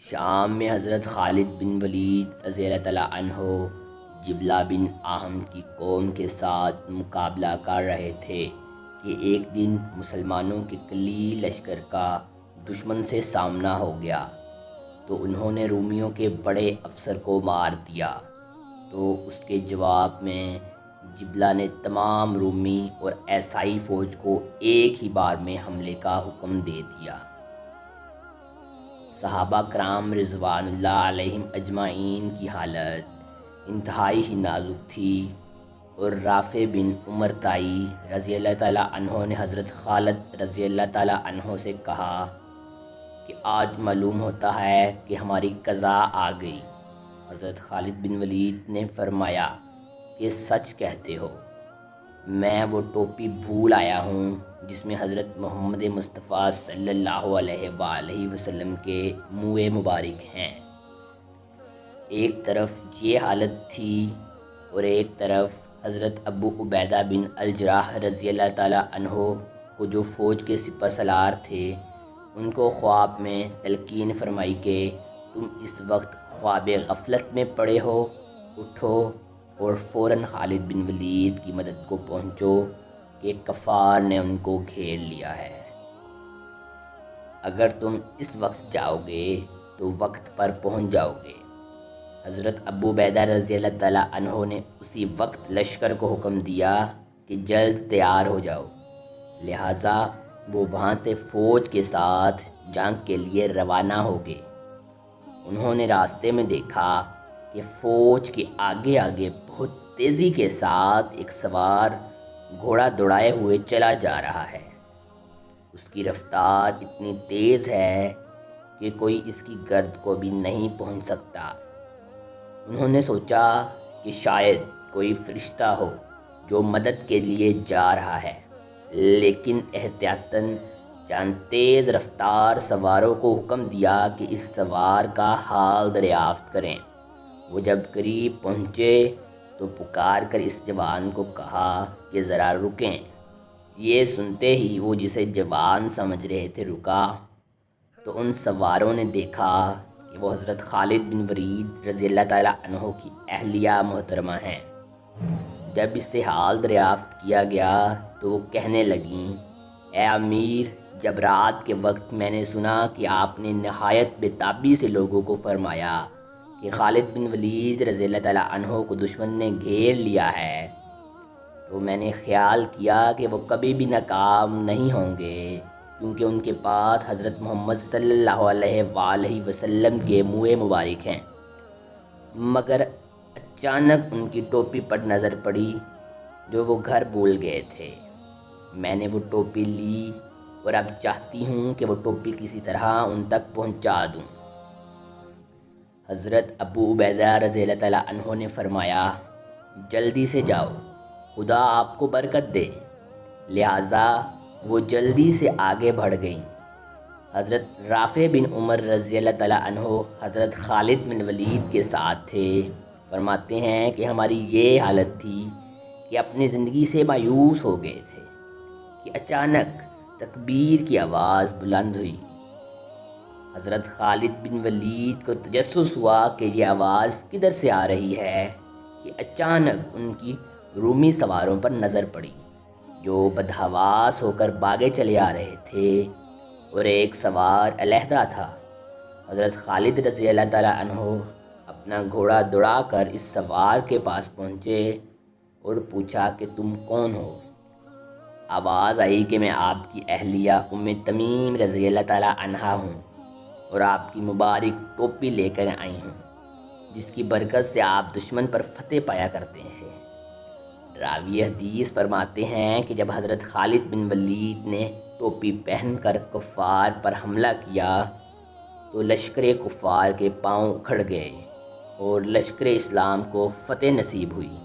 شام میں حضرت خالد بن ولید رضی اللہ تعالیٰ عنہ جبلہ بن احم کی قوم کے ساتھ مقابلہ کر رہے تھے کہ ایک دن مسلمانوں کے قلیل لشکر کا دشمن سے سامنا ہو گیا تو انہوں نے رومیوں کے بڑے افسر کو مار دیا۔ تو اس کے جواب میں جبلہ نے تمام رومی اور عیسائی فوج کو ایک ہی بار میں حملے کا حکم دے دیا۔ صحابہ کرام رضوان اللہ علیہم اجمعین کی حالت انتہائی ہی نازک تھی، اور رافع بن عمر طائی رضی اللہ تعالیٰ عنہ نے حضرت خالد رضی اللہ تعالیٰ عنہ سے کہا کہ آج معلوم ہوتا ہے کہ ہماری قضا آ گئی۔ حضرت خالد بن ولید نے فرمایا کہ سچ کہتے ہو، میں وہ ٹوپی بھول آیا ہوں جس میں حضرت محمد مصطفیٰ صلی اللہ علیہ وآلہ وسلم کے منہ مبارک ہیں۔ ایک طرف یہ حالت تھی اور ایک طرف حضرت ابو عبیدہ بن الجراح رضی اللہ تعالیٰ عنہ کو جو فوج کے سپہ سالار تھے، ان کو خواب میں تلقین فرمائی کہ تم اس وقت خواب غفلت میں پڑے ہو، اٹھو اور فوراً خالد بن ولید کی مدد کو پہنچو کہ کفار نے ان کو گھیر لیا ہے۔ اگر تم اس وقت جاؤ گے تو وقت پر پہنچ جاؤ گے۔ حضرت ابو عبیدہ رضی اللہ تعالیٰ عنہ نے اسی وقت لشکر کو حکم دیا کہ جلد تیار ہو جاؤ، لہٰذا وہ وہاں سے فوج کے ساتھ جنگ کے لیے روانہ ہو گئے۔ انہوں نے راستے میں دیکھا کہ فوج کے آگے آگے بہت تیزی کے ساتھ ایک سوار گھوڑا دوڑائے ہوئے چلا جا رہا ہے۔ اس کی رفتار اتنی تیز ہے کہ کوئی اس کی گرد کو بھی نہیں پہنچ سکتا۔ انہوں نے سوچا کہ شاید کوئی فرشتہ ہو جو مدد کے لیے جا رہا ہے، لیکن احتیاطاً چند تیز رفتار سواروں کو حکم دیا کہ اس سوار کا حال دریافت کریں۔ وہ جب قریب پہنچے تو پکار کر اس جوان کو کہا کہ ذرا رکیں۔ یہ سنتے ہی وہ جسے جوان سمجھ رہے تھے رکا، تو ان سواروں نے دیکھا کہ وہ حضرت خالد بن ولید رضی اللہ تعالیٰ عنہ کی اہلیہ محترمہ ہیں۔ جب اس سے حال دریافت کیا گیا تو وہ کہنے لگیں، اے امیر، جب رات کے وقت میں نے سنا کہ آپ نے نہایت بے سے لوگوں کو فرمایا کہ خالد بن ولید رضی اللہ تعالیٰ عنہ کو دشمن نے گھیر لیا ہے، تو میں نے خیال کیا کہ وہ کبھی بھی ناکام نہیں ہوں گے، کیونکہ ان کے پاس حضرت محمد صلی اللہ علیہ وآلہ وسلم کے منہ مبارک ہیں۔ مگر اچانک ان کی ٹوپی پر نظر پڑی جو وہ گھر بھول گئے تھے۔ میں نے وہ ٹوپی لی اور اب چاہتی ہوں کہ وہ ٹوپی کسی طرح ان تک پہنچا دوں۔ حضرت ابو عبیدہ رضی اللہ تعالیٰ عنہ نے فرمایا، جلدی سے جاؤ، خدا آپ کو برکت دے۔ لہٰذا وہ جلدی سے آگے بڑھ گئیں۔ حضرت رافع بن عمر رضی اللہ تعالیٰ عنہ حضرت خالد بن ولید کے ساتھ تھے۔ فرماتے ہیں کہ ہماری یہ حالت تھی کہ اپنی زندگی سے مایوس ہو گئے تھے کہ اچانک تکبیر کی آواز بلند ہوئی۔ حضرت خالد بن ولید کو تجسس ہوا کہ یہ آواز کدھر سے آ رہی ہے کہ اچانک ان کی رومی سواروں پر نظر پڑی جو بدحواس ہو کر باگے چلے آ رہے تھے، اور ایک سوار علیحدہ تھا۔ حضرت خالد رضی اللہ تعالیٰ عنہ اپنا گھوڑا دوڑا کر اس سوار کے پاس پہنچے اور پوچھا کہ تم کون ہو؟ آواز آئی کہ میں آپ کی اہلیہ ام تمیم رضی اللہ تعالیٰ عنہا ہوں اور آپ کی مبارک ٹوپی لے کر آئی ہوں، جس کی برکت سے آپ دشمن پر فتح پایا کرتے ہیں۔ راوی حدیث فرماتے ہیں کہ جب حضرت خالد بن ولید نے ٹوپی پہن کر کفار پر حملہ کیا تو لشکر کفار کے پاؤں اکھڑ گئے اور لشکر اسلام کو فتح نصیب ہوئی۔